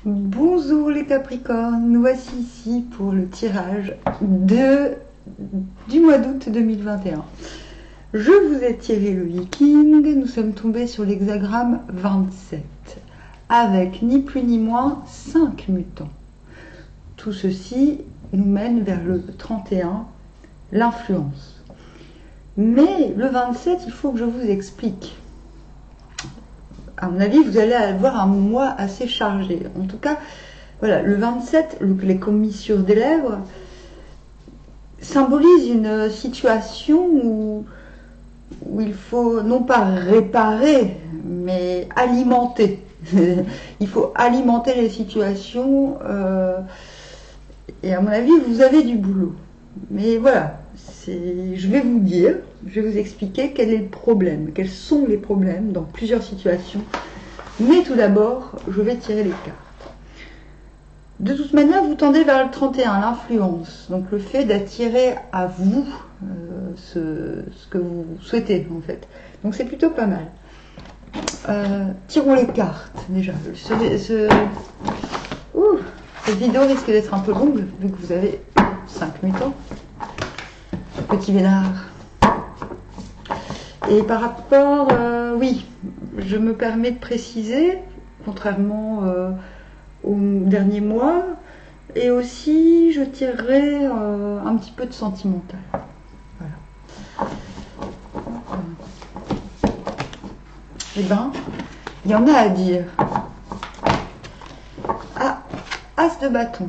Bonjour les Capricornes, nous voici ici pour le tirage du mois d'août 2021. Je vous ai tiré le Viking, nous sommes tombés sur l'hexagramme 27, avec ni plus ni moins 5 mutants. Tout ceci nous mène vers le 31, l'influence. Mais le 27, il faut que je vous explique. À mon avis, vous allez avoir un mois assez chargé. En tout cas, voilà, le 27, les commissures des lèvres, symbolise une situation où il faut non pas réparer, mais alimenter. Il faut alimenter les situations. Et à mon avis, vous avez du boulot. Mais voilà, je vais vous dire, je vais vous expliquer quel est le problème, quels sont les problèmes dans plusieurs situations. Mais tout d'abord, je vais tirer les cartes. De toute manière, vous tendez vers le 31, l'influence. Donc le fait d'attirer à vous ce que vous souhaitez en fait. Donc c'est plutôt pas mal. Tirons les cartes déjà. Cette vidéo risque d'être un peu longue vu que vous avez 5 mutants. Petit vénard. Et par rapport, oui, je me permets de préciser, contrairement au dernier mois, et aussi je tirerai un petit peu de sentimental. Voilà. Eh ben, il y en a à dire. Ah, As de bâton.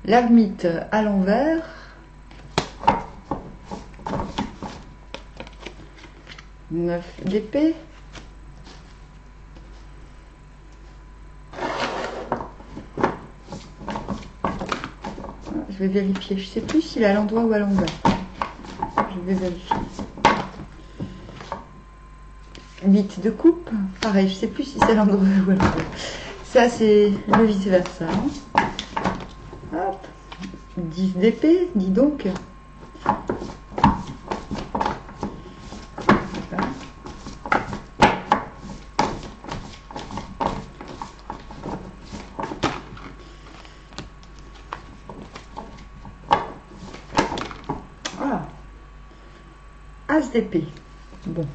L'ermite à l'envers, neuf d'épée, je vais vérifier, je ne sais plus s'il est à l'endroit ou à l'envers, je vais vérifier. 8 de coupe, pareil, je ne sais plus si c'est à l'endroit ou à l'envers, ça c'est le vice versa. 10 d'épée, dis donc. Voilà. As d'épée. Bon.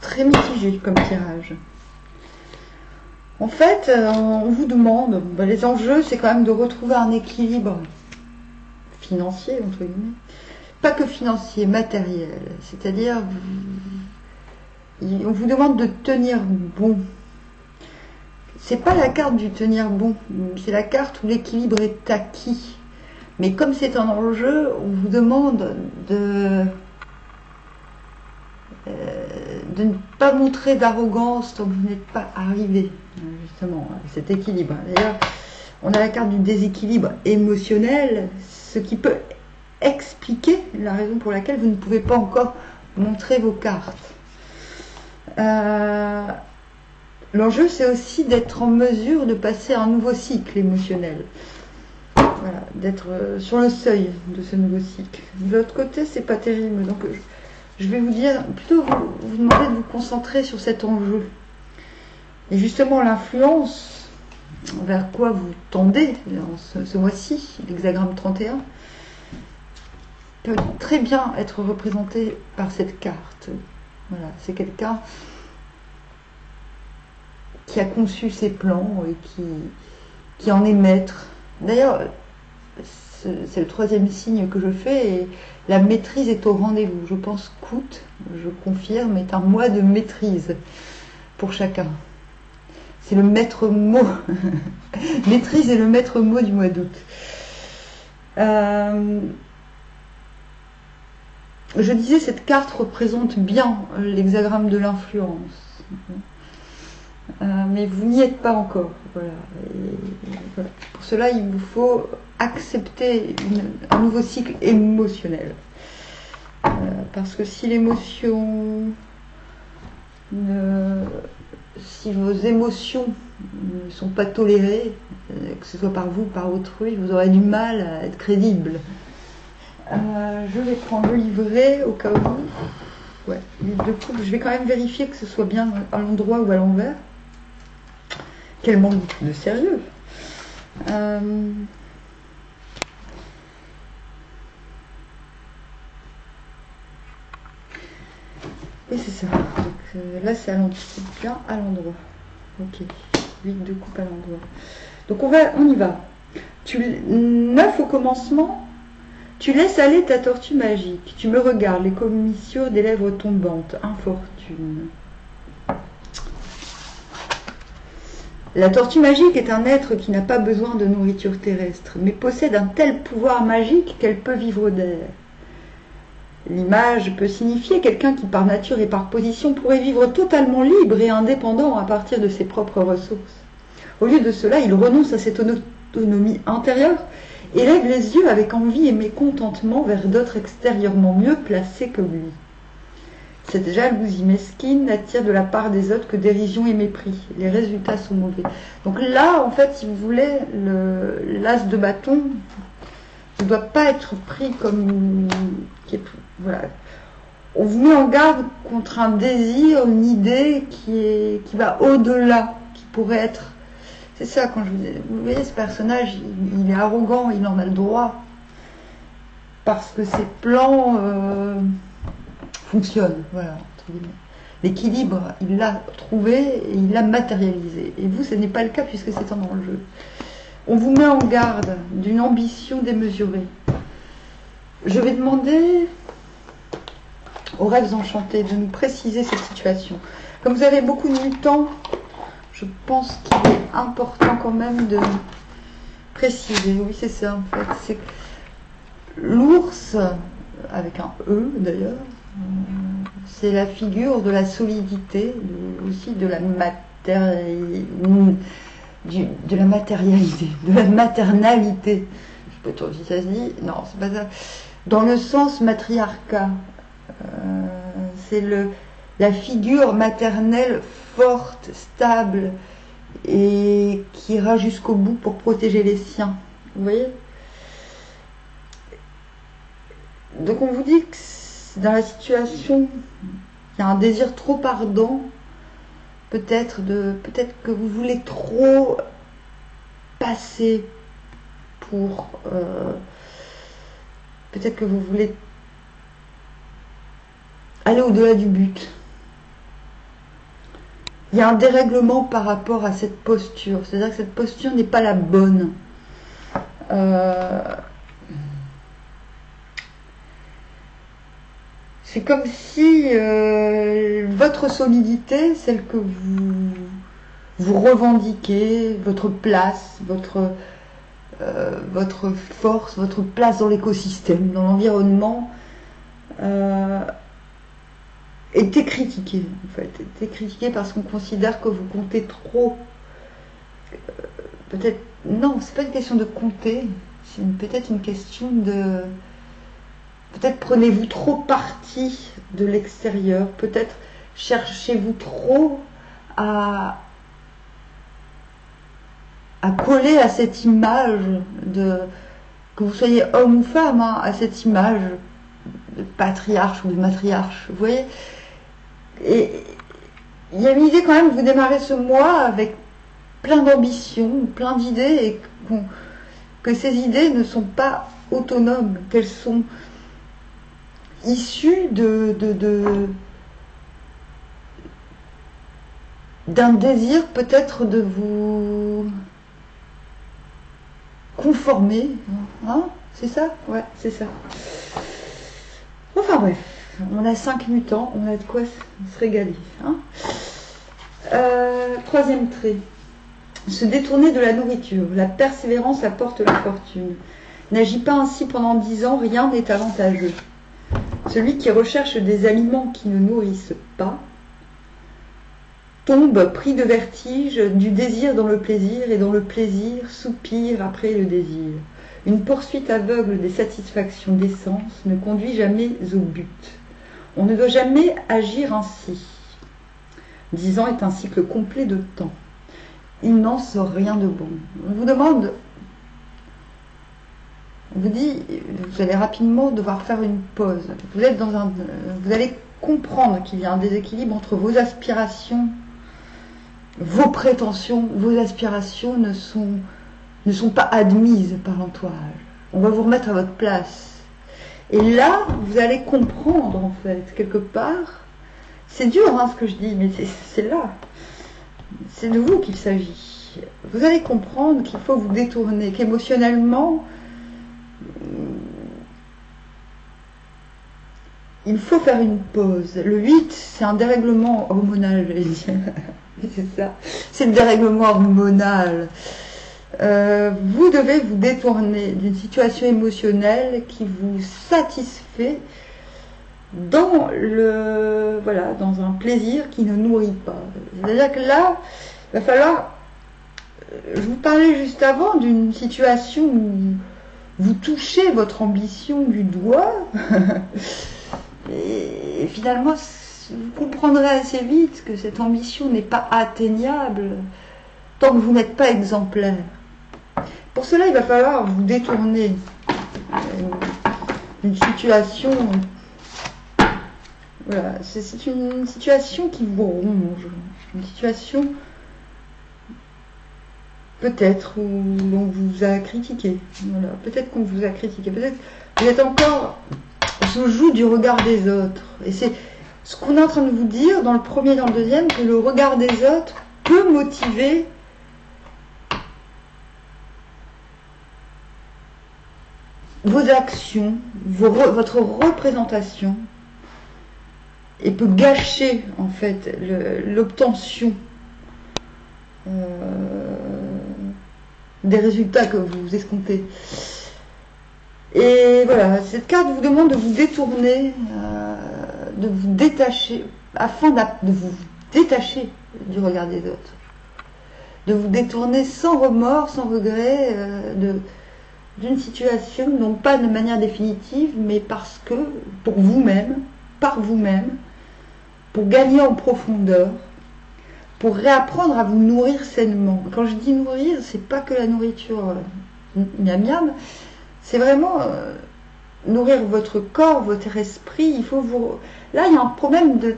Très mitigé comme tirage. En fait, on vous demande, les enjeux, c'est quand même de retrouver un équilibre financier, entre guillemets. Pas que financier, matériel. C'est-à-dire, on vous demande de tenir bon. C'est pas la carte du tenir bon, c'est la carte où l'équilibre est acquis. Mais comme c'est un enjeu, on vous demande de ne pas montrer d'arrogance tant que vous n'êtes pas arrivé, justement, à cet équilibre. D'ailleurs, on a la carte du déséquilibre émotionnel, ce qui peut expliquer la raison pour laquelle vous ne pouvez pas encore montrer vos cartes. L'enjeu, c'est aussi d'être en mesure de passer à un nouveau cycle émotionnel. Voilà, d'être sur le seuil de ce nouveau cycle. De l'autre côté, c'est pas terrible. Donc, je vais vous dire, plutôt vous demander de vous concentrer sur cet enjeu. Et justement, l'influence, vers quoi vous tendez dans ce mois-ci, l'hexagramme 31, peut très bien être représenté par cette carte. Voilà, c'est quelqu'un qui a conçu ses plans et qui en est maître. D'ailleurs, c'est le 3e signe que je fais et la maîtrise est au rendez-vous. Je pense qu'août, je confirme, est un mois de maîtrise pour chacun. C'est le maître mot. Maîtrise est le maître mot du mois d'août. Je disais, cette carte représente bien l'hexagramme de l'influence. Mais vous n'y êtes pas encore. Voilà. Voilà. Pour cela, il vous faut accepter un nouveau cycle émotionnel. Parce que si l'émotion ne si vos émotions ne sont pas tolérées, que ce soit par vous ou par autrui, vous aurez du mal à être crédible. Je vais prendre le livret au cas où. Ouais, l'huile de coupe. Je vais quand même vérifier que ce soit bien à l'endroit ou à l'envers. Quel manque de sérieux. Et c'est ça. Donc, là, c'est bien à l'endroit. Ok. L'huile de coupe à l'endroit. Donc, on y va. 9 au commencement. Tu laisses aller ta tortue magique. Tu me regardes, les commissures des lèvres tombantes. Infortune. La tortue magique est un être qui n'a pas besoin de nourriture terrestre, mais possède un tel pouvoir magique qu'elle peut vivre d'air. L'image peut signifier quelqu'un qui par nature et par position pourrait vivre totalement libre et indépendant à partir de ses propres ressources. Au lieu de cela, il renonce à cette autonomie intérieure et lève les yeux avec envie et mécontentement vers d'autres extérieurement mieux placés que lui. Cette jalousie mesquine n'attire de la part des autres que dérision et mépris. Les résultats sont mauvais. Donc là, en fait, si vous voulez, l'as de bâton ne doit pas être pris comme... Voilà. On vous met en garde contre un désir, une idée qui va au-delà, qui pourrait être... C'est ça, quand vous voyez, ce personnage, il est arrogant, il en a le droit. Parce que ses plans fonctionnent, voilà, entre guillemets. L'équilibre, il l'a trouvé et il l'a matérialisé. Et vous, ce n'est pas le cas puisque c'est un enjeu. On vous met en garde d'une ambition démesurée. Je vais demander aux rêves enchantés de nous préciser cette situation. Comme vous avez beaucoup de temps, je pense qu'il est important quand même de préciser. Oui, c'est ça en fait. C'est l'ours, avec un E d'ailleurs, c'est la figure de la solidité, aussi de la matérialité, de la maternalité. Je sais pas trop si ça se dit. Non, c'est pas ça. Dans le sens matriarcat, c'est la figure maternelle forte, stable et qui ira jusqu'au bout pour protéger les siens. Vous voyez? Donc on vous dit que dans la situation, il y a un désir trop ardent, peut-être que vous voulez trop passer pour... peut-être que vous voulez aller au-delà du but. Il y a un dérèglement par rapport à cette posture. C'est-à-dire que cette posture n'est pas la bonne. C'est comme si votre solidité, celle que vous revendiquez, votre place, votre force, votre place dans l'écosystème, dans l'environnement, était critiquée, en fait. Était critiquée parce qu'on considère que vous comptez trop. Peut-être, non, c'est pas une question de compter, c'est peut-être une question de... Peut-être prenez-vous trop parti de l'extérieur, peut-être cherchez-vous trop à coller à cette image de... Que vous soyez homme ou femme, hein, à cette image de patriarche ou de matriarche, vous voyez. Et il y a une idée quand même, vous démarrez ce mois avec plein d'ambitions, plein d'idées, et que ces idées ne sont pas autonomes, qu'elles sont issues d'un désir peut-être de vous conformer, hein, c'est ça? Ouais, c'est ça. Enfin bref, on a 5 mutants, on a de quoi se régaler. Hein. Troisième trait, se détourner de la nourriture. La persévérance apporte la fortune. N'agis pas ainsi pendant 10 ans, rien n'est avantageux. Celui qui recherche des aliments qui ne nourrissent pas tombe pris de vertige du désir dans le plaisir et dans le plaisir soupire après le désir. Une poursuite aveugle des satisfactions des sens ne conduit jamais au but. On ne doit jamais agir ainsi. 10 ans est un cycle complet de temps. Il n'en sort rien de bon. On vous demande, on vous dit, vous allez rapidement devoir faire une pause. Vous allez comprendre qu'il y a un déséquilibre entre vos aspirations, vos prétentions, vos aspirations ne sont pas admises par l'entourage. On va vous remettre à votre place. Et là, vous allez comprendre, en fait, quelque part, c'est dur hein, ce que je dis, mais c'est là. C'est de vous qu'il s'agit. Vous allez comprendre qu'il faut vous détourner, qu'émotionnellement, il faut faire une pause. Le 8, c'est un dérèglement hormonal, je vais dire. C'est ça, c'est le dérèglement hormonal. Vous devez vous détourner d'une situation émotionnelle qui vous satisfait dans un plaisir qui ne nourrit pas. C'est-à-dire que là, il va falloir... Je vous parlais juste avant d'une situation où vous touchez votre ambition du doigt et finalement vous comprendrez assez vite que cette ambition n'est pas atteignable tant que vous n'êtes pas exemplaire. Pour cela, il va falloir vous détourner d'une situation. Voilà, c'est une situation qui vous ronge, une situation peut-être où l'on vous a critiqué. Voilà, peut-être qu'on vous a critiqué, peut-être que vous êtes encore sous le joug du regard des autres. Et c'est ce qu'on est en train de vous dire dans le premier et dans le deuxième, que le regard des autres peut motiver vos actions, votre représentation, et peut gâcher en fait l'obtention des résultats que vous escomptez. Et voilà, cette carte vous demande de vous détourner, de vous détacher, afin de vous détacher du regard des autres, de vous détourner sans remords, sans regret d'une situation, non pas de manière définitive, mais parce que, pour vous-même, par vous-même, pour gagner en profondeur, pour réapprendre à vous nourrir sainement. Quand je dis nourrir, c'est pas que la nourriture miam miam, c'est vraiment nourrir votre corps, votre esprit. Il faut vous... Là, il y a un problème de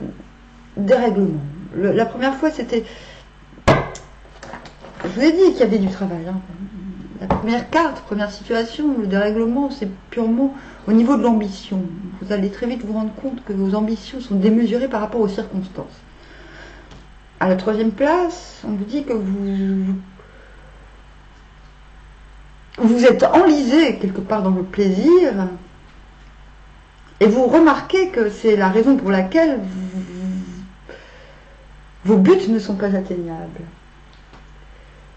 dérèglement. La première fois, c'était... Je vous ai dit qu'il y avait du travail. Hein. La première carte, première situation, le dérèglement, c'est purement au niveau de l'ambition. Vous allez très vite vous rendre compte que vos ambitions sont démesurées par rapport aux circonstances. À la troisième place, on vous dit que vous êtes enlisé quelque part dans le plaisir et vous remarquez que c'est la raison pour laquelle vos buts ne sont pas atteignables.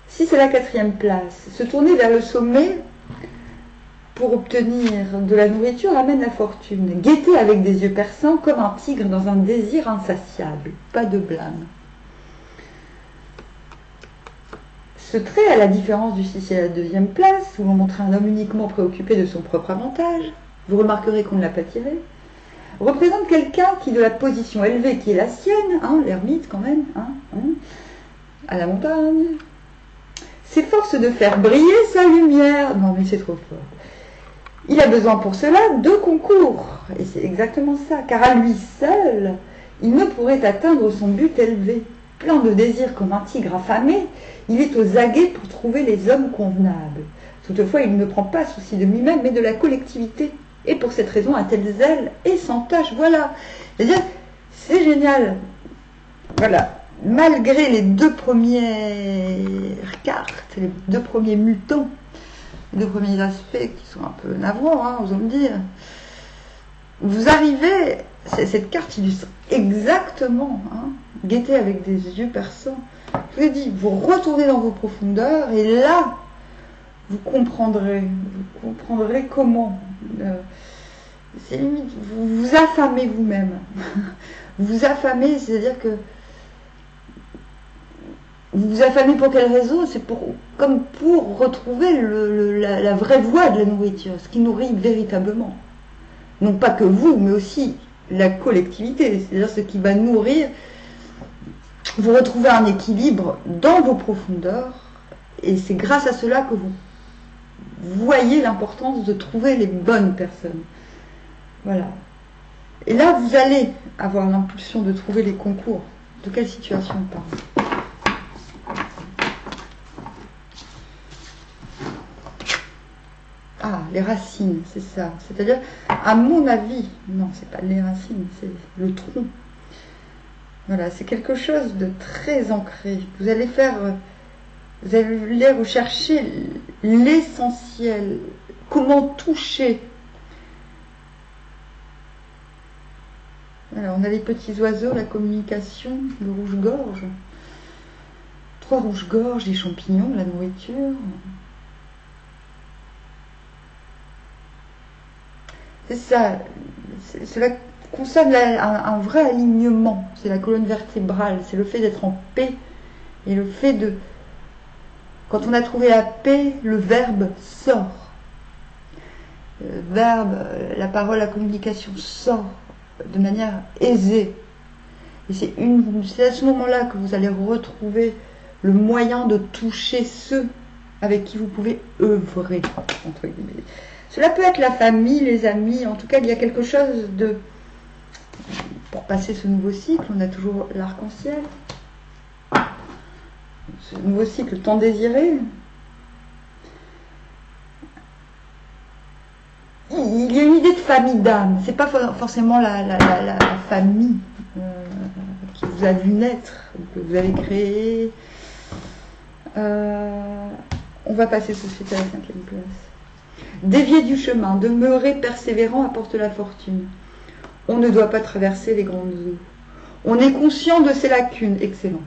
Si c'est la quatrième place, se tourner vers le sommet pour obtenir de la nourriture amène la fortune. Guetter avec des yeux perçants comme un tigre dans un désir insatiable. Pas de blâme. Ce trait, à la différence du 6 et la deuxième place, où l'on montre un homme uniquement préoccupé de son propre avantage, vous remarquerez qu'on ne l'a pas tiré, représente quelqu'un qui, de la position élevée qui est la sienne, hein, l'ermite quand même, à la montagne, s'efforce de faire briller sa lumière. Non mais c'est trop fort. Il a besoin pour cela de concours. Et c'est exactement ça. Car à lui seul, il ne pourrait atteindre son but élevé. Plein de désirs comme un tigre affamé, il est aux aguets pour trouver les hommes convenables. Toutefois, il ne prend pas souci de lui-même, mais de la collectivité. Et pour cette raison, un tel zèle et sans tâche. Voilà. C'est-à-dire, c'est génial. Voilà. Malgré les deux premières cartes, les deux premiers mutants, les deux premiers aspects qui sont un peu navrants, hein, osons le dire, vous arrivez, cette carte illustre exactement, hein, guetter avec des yeux perçants. Je vous ai dit, vous retournez dans vos profondeurs et là, vous comprendrez comment. C'est limite, vous vous affamez vous-même. Vous vous affamez, c'est-à-dire que vous vous affamez pour quelle raison? C'est comme pour retrouver la vraie voie de la nourriture, ce qui nourrit véritablement. Non pas que vous, mais aussi la collectivité, c'est-à-dire ce qui va nourrir vous retrouvez un équilibre dans vos profondeurs, et c'est grâce à cela que vous voyez l'importance de trouver les bonnes personnes. Voilà. Et là, vous allez avoir l'impulsion de trouver les concours. De quelle situation on parle? Ah, les racines, c'est ça. C'est-à-dire, à mon avis, non, c'est pas les racines, c'est le tronc. Voilà, c'est quelque chose de très ancré. Vous allez rechercher l'essentiel. Comment toucher. Alors, on a les petits oiseaux, la communication, le rouge-gorge. 3 rouges-gorges, les champignons, la nourriture. C'est ça. Cela concerne un vrai alignement. C'est la colonne vertébrale. C'est le fait d'être en paix. Et le fait de... Quand on a trouvé la paix, le verbe sort. Le verbe, la parole, la communication sort de manière aisée. Et c'est à ce moment-là que vous allez retrouver le moyen de toucher ceux avec qui vous pouvez œuvrer, entre guillemets. Cela peut être la famille, les amis, en tout cas il y a quelque chose de... Pour passer ce nouveau cycle, on a toujours l'arc-en-ciel. Ce nouveau cycle tant désiré. Il y a une idée de famille d'âme. C'est pas forcément la famille qui vous a vu naître, que vous avez créée. On va passer tout de suite à la 5e place. Dévier du chemin, demeurer persévérant apporte la fortune. On ne doit pas traverser les grandes eaux. On est conscient de ses lacunes, excellent.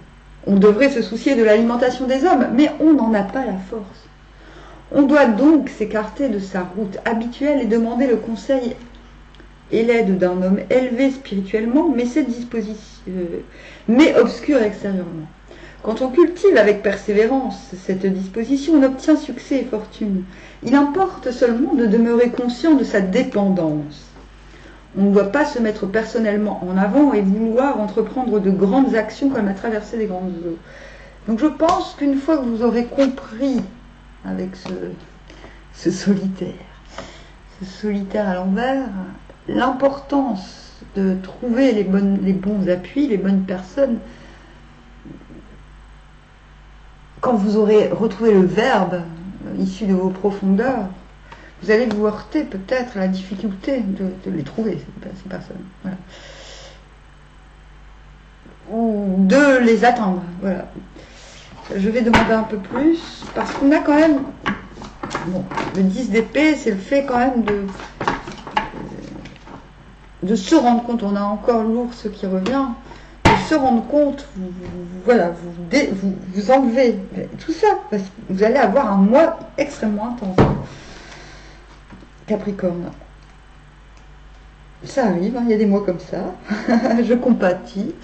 On devrait se soucier de l'alimentation des hommes, mais on n'en a pas la force. On doit donc s'écarter de sa route habituelle et demander le conseil et l'aide d'un homme élevé spirituellement, mais obscur extérieurement. Quand on cultive avec persévérance cette disposition, on obtient succès et fortune. Il importe seulement de demeurer conscient de sa dépendance. On ne doit pas se mettre personnellement en avant et vouloir entreprendre de grandes actions comme la traversée des grandes eaux. Donc je pense qu'une fois que vous aurez compris avec ce solitaire à l'envers, l'importance de trouver les bons appuis, les bonnes personnes, quand vous aurez retrouvé le verbe issu de vos profondeurs, vous allez vous heurter peut-être à la difficulté de les trouver, ces personnes. Voilà. Ou de les atteindre. Voilà. Je vais demander un peu plus, parce qu'on a quand même... Bon, le 10 d'épée, c'est le fait quand même de se rendre compte, on a encore l'ours qui revient, de se rendre compte, vous enlevez tout ça, parce que vous allez avoir un mois extrêmement intense. Capricorne. Ça arrive, hein, il y a des mois comme ça, je compatis.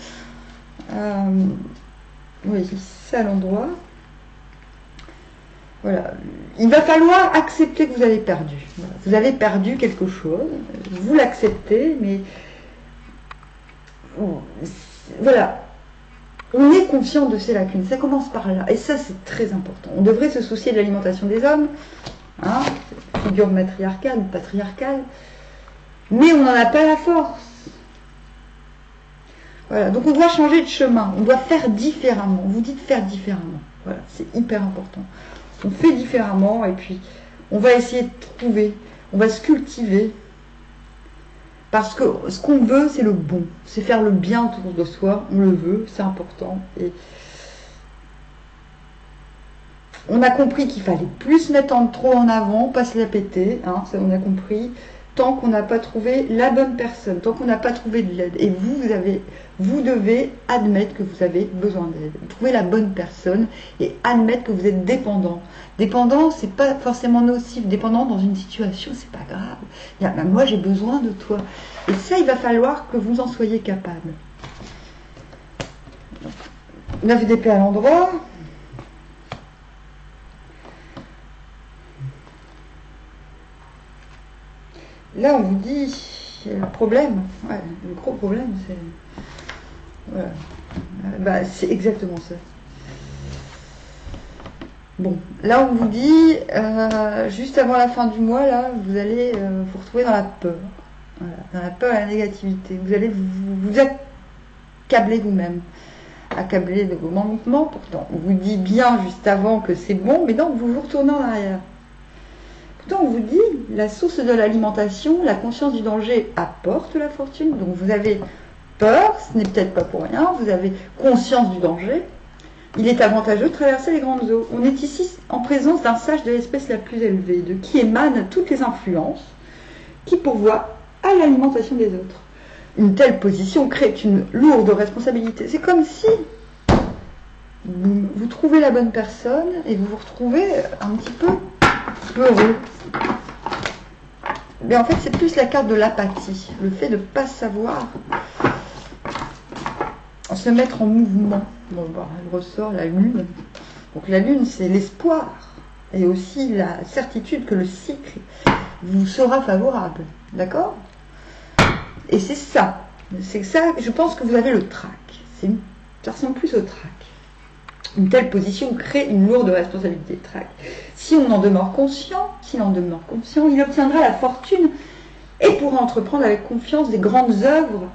Oui, c'est à l'endroit. Voilà. Il va falloir accepter que vous avez perdu. Voilà. Vous avez perdu quelque chose, vous l'acceptez, mais voilà. On est conscient de ces lacunes, ça commence par là, et ça c'est très important. On devrait se soucier de l'alimentation des hommes, hein, figure matriarcale ou patriarcale, mais on n'en a pas la force. Voilà, donc on doit changer de chemin, on doit faire différemment. Vous dites faire différemment, voilà, c'est hyper important. On fait différemment et puis on va essayer de trouver, on va se cultiver, parce que ce qu'on veut c'est le bon, c'est faire le bien autour de soi, on le veut, c'est important. Et on a compris qu'il fallait plus mettre trop en avant, pas se la péter, hein, ça on a compris, tant qu'on n'a pas trouvé la bonne personne, tant qu'on n'a pas trouvé de l'aide. Et vous devez admettre que vous avez besoin d'aide. Trouver la bonne personne et admettre que vous êtes dépendant. Dépendant, c'est pas forcément nocif. Dépendant dans une situation, c'est pas grave. Moi, j'ai besoin de toi. Et ça, il va falloir que vous en soyez capable. 9 d'épée à l'endroit. Là, on vous dit, le problème, ouais, le gros problème, c'est... Voilà. Bah, c'est exactement ça. Bon, là on vous dit, juste avant la fin du mois, là, vous allez vous retrouver dans la peur. Voilà, dans la peur et la négativité. Vous allez vous accabler vous-même. Accablé de vos manquements. Pourtant, on vous dit bien juste avant que c'est bon, mais donc vous vous retournez en arrière. Pourtant, on vous dit, la source de l'alimentation, la conscience du danger apporte la fortune. Donc vous avez peur, ce n'est peut-être pas pour rien, vous avez conscience du danger. Il est avantageux de traverser les grandes eaux. On est ici en présence d'un sage de l'espèce la plus élevée, de qui émanent toutes les influences, qui pourvoient à l'alimentation des autres. Une telle position crée une lourde responsabilité. C'est comme si vous trouvez la bonne personne et vous vous retrouvez un petit peu peureux. Mais en fait, c'est plus la carte de l'apathie, le fait de ne pas savoir se mettre en mouvement. Bon, bah, elle ressort la lune. Donc la lune, c'est l'espoir et aussi la certitude que le cycle vous sera favorable. D'accord ? Et c'est ça, je pense que vous avez le trac. Ça ressemble plus au trac. Une telle position crée une lourde responsabilité de trac. Si on en demeure conscient, il obtiendra la fortune et pourra entreprendre avec confiance des grandes œuvres,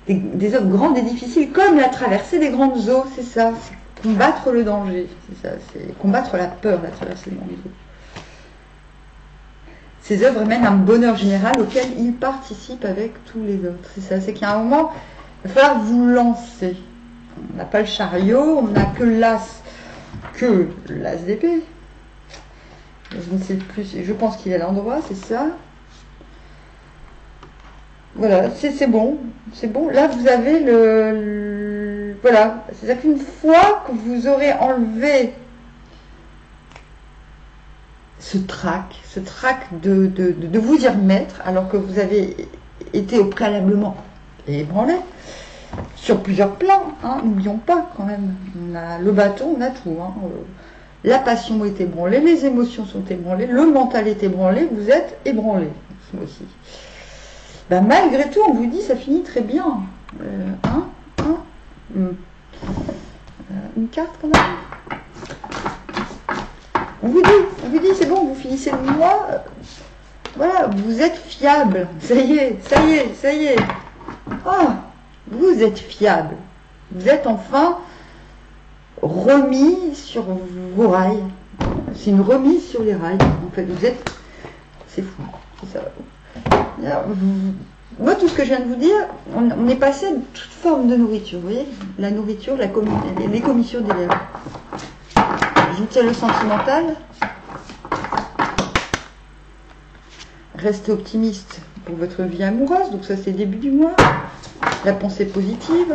des œuvres grandes et difficiles, comme la traversée des grandes eaux. C'est ça, c'est combattre le danger. C'est ça, c'est combattre la peur, la traversée des grandes eaux. Ces œuvres mènent à un bonheur général auquel il participe avec tous les autres. C'est ça, c'est qu'il y a un moment, il va falloir vous lancer. On n'a pas le chariot, on n'a que l'as d'épée. Je ne sais plus, je pense qu'il est à l'endroit, c'est ça. Voilà, c'est bon, c'est bon. Là, vous avez voilà, c'est-à-dire qu'une fois que vous aurez enlevé ce trac de vous y remettre, alors que vous avez été au préalablement ébranlé, sur plusieurs plans, hein, n'oublions pas quand même, on a le bâton, on a tout. Hein, la passion est ébranlée, les émotions sont ébranlées, le mental est ébranlé, vous êtes ébranlé, ce mois-ci. Ben, malgré tout, on vous dit, ça finit très bien. Une carte quand même. On vous dit, c'est bon, vous finissez le mois, voilà, vous êtes fiable. Ça y est. Oh, vous êtes fiable. Vous êtes enfin remis sur vos rails. C'est une remise sur les rails. En fait, c'est fou. C'est ça. Alors, moi, tout ce que je viens de vous dire, on est passé à toute forme de nourriture. Vous voyez, la nourriture, les commissions des lèvres. Ajoutez le sentimental. Restez optimiste pour votre vie amoureuse. Donc ça, c'est début du mois. La pensée positive.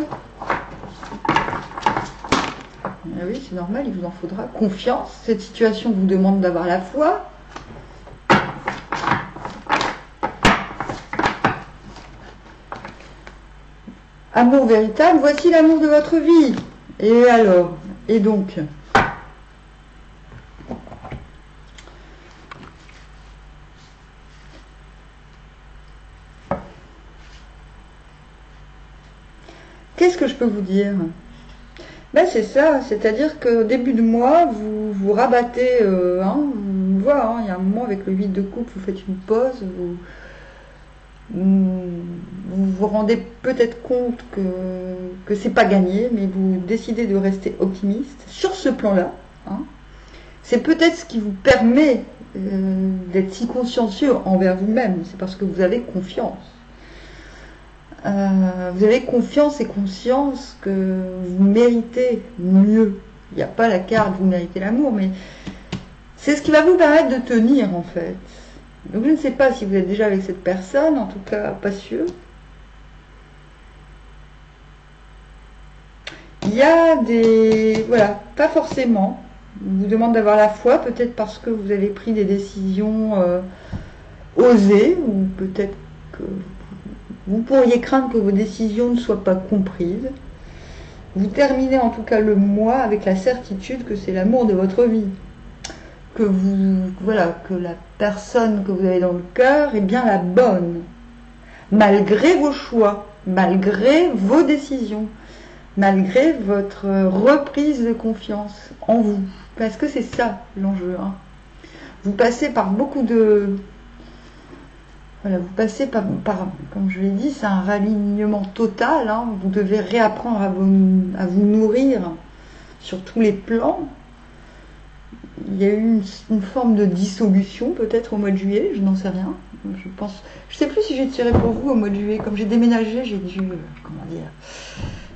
Ah oui, c'est normal, il vous en faudra. Confiance. Cette situation vous demande d'avoir la foi. Amour véritable, voici l'amour de votre vie. Et alors? Et donc? Qu'est-ce que je peux vous dire? Ben c'est ça, c'est-à-dire que début de mois, vous rabattez, on voit, il y a un moment avec le 8 de coupe, vous faites une pause, vous vous rendez peut-être compte que c'est pas gagné, mais vous décidez de rester optimiste sur ce plan-là. Hein. C'est peut-être ce qui vous permet d'être si consciencieux envers vous-même, c'est parce que vous avez confiance. Vous avez confiance et conscience que vous méritez mieux. Il n'y a pas la carte, vous méritez l'amour, mais c'est ce qui va vous permettre de tenir en fait. Donc je ne sais pas si vous êtes déjà avec cette personne, en tout cas pas sûr. Il y a des... Voilà, pas forcément. On vous demande d'avoir la foi, peut-être parce que vous avez pris des décisions osées, ou peut-être que vous pourriez craindre que vos décisions ne soient pas comprises. Vous terminez en tout cas le mois avec la certitude que c'est l'amour de votre vie. Que la personne que vous avez dans le cœur est bien la bonne. Malgré vos choix, malgré vos décisions, malgré votre reprise de confiance en vous. Parce que c'est ça l'enjeu. Hein. Vous passez par beaucoup de... Voilà, vous passez par comme je l'ai dit, c'est un ralignement total. Hein. Vous devez réapprendre à vous nourrir sur tous les plans. Il y a eu une forme de dissolution peut-être au mois de juillet, je n'en sais rien. Je sais plus si j'ai tiré pour vous au mois de juillet. Comme j'ai déménagé, j'ai dû, comment dire,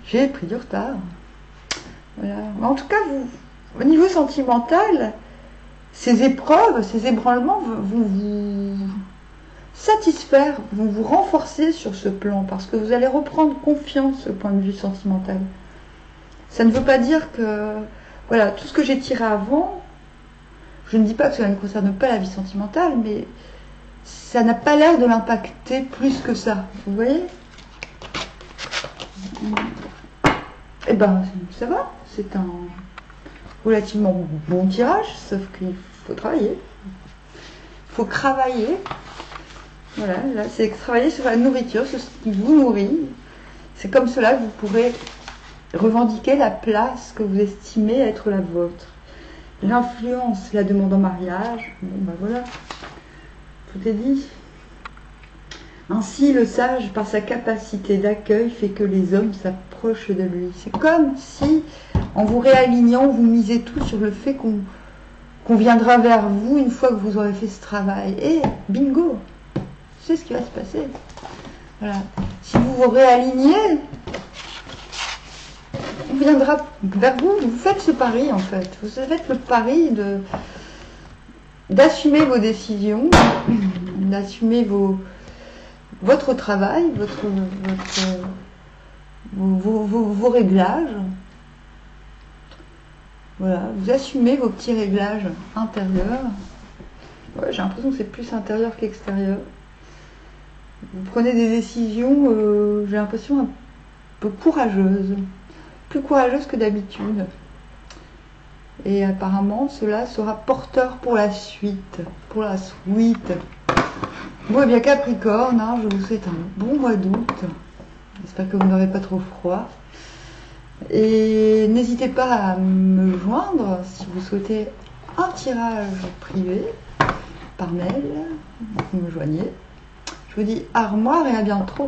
j'ai pris du retard. Voilà. Mais en tout cas, au niveau sentimental, ces épreuves, ces ébranlements vont vous satisfaire, vont vous renforcer sur ce plan, parce que vous allez reprendre confiance au point de vue sentimental. Ça ne veut pas dire que, voilà, tout ce que j'ai tiré avant, je ne dis pas que cela ne concerne pas la vie sentimentale, mais ça n'a pas l'air de l'impacter plus que ça. Vous voyez? Eh ben, ça va. C'est un relativement bon tirage, sauf qu'il faut travailler. Il faut travailler. Voilà, là, c'est travailler sur la nourriture, sur ce qui vous nourrit. C'est comme cela que vous pourrez revendiquer la place que vous estimez être la vôtre. L'influence, la demande en mariage, bon ben voilà, tout est dit. Ainsi, le sage, par sa capacité d'accueil, fait que les hommes s'approchent de lui. C'est comme si, en vous réalignant, vous misez tout sur le fait qu'on viendra vers vous une fois que vous aurez fait ce travail. Et bingo, c'est ce qui va se passer. Voilà. Si vous vous réalignez, on viendra vers vous. Vous faites ce pari, en fait. Vous faites le pari d'assumer vos décisions, d'assumer votre travail, vos réglages. Voilà, vous assumez vos petits réglages intérieurs. Ouais, j'ai l'impression que c'est plus intérieur qu'extérieur. Vous prenez des décisions, j'ai l'impression, un peu courageuses. Plus courageuses que d'habitude. Et apparemment, cela sera porteur pour la suite, pour la suite. Bon, et bien Capricorne, hein, je vous souhaite un bon mois d'août. J'espère que vous n'aurez pas trop froid. Et n'hésitez pas à me joindre si vous souhaitez un tirage privé par mail. Vous me joignez. Je vous dis au revoir et à bientôt.